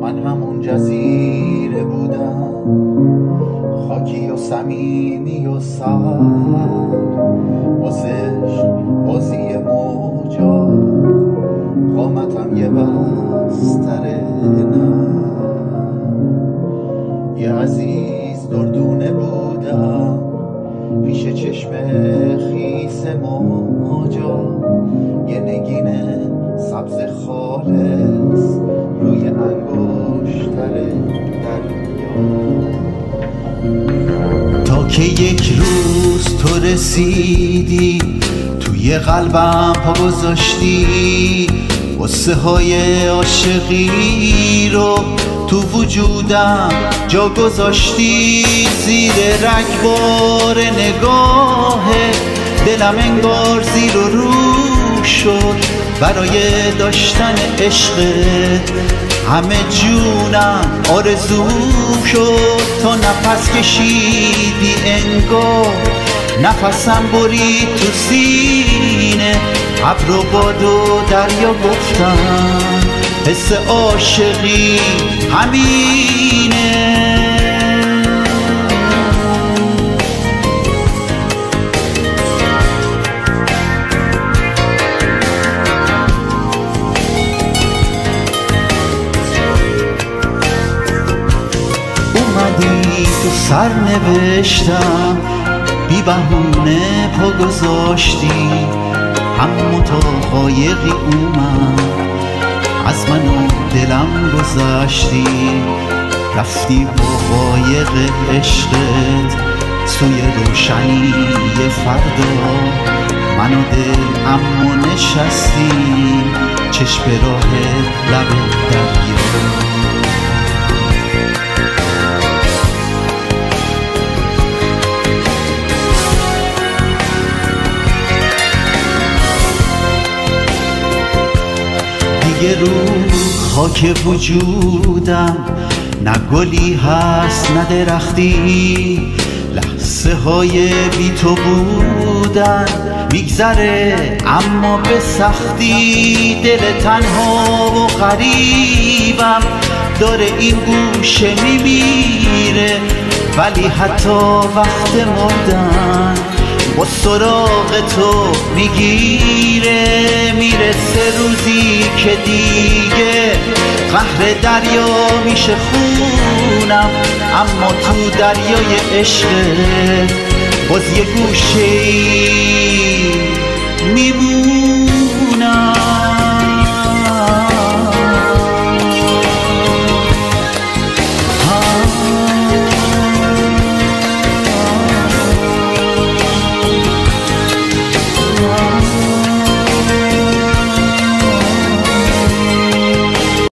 من همون جزیره بودم، خاکی و صمیمی و سرد، واسش بازی موجا قامتم یه بستره نه. یه عزیز دردونه بودم پیش چشم خیس موجا، یه نگین سبز خالص روی انگشتر دریا. تا که یک روز تو رسیدی توی قلبم پا گذاشتی، غصه های عاشقی رو تو وجودم جا گذاشتی. زیر رگبار نگاه دلم انگار زیر و رو شد برای داشتن عشقت، همه جونم آرزو شد. تا نفس کشیدی انگار نفسم برید تو سینه، ابر و باد و دریا گفتم حس عاشقی همینه. اومدی تو سر نوشتم بی بهونه پا گذاشتی، هم تا قایقی اومد از من و دلم گذشتی. رفتی با قایق عشقت سوی روشنی فردا، من و دل اما نشستیم چشم راه لب دریا. دیگه رو خاک وجودم نه گلی هست نه درختی، لحظه های بی تو بودن میگذره اما به سختی. دل تنها و غریبم داره این گوشه میمیره، ولی حتی وقت مردن با سراغ تو میگیره. میرسه روزی که دیگه قهر دریا میشه خونم، اما تو دریای عشقت باز یه گوشه‌ای میمونم.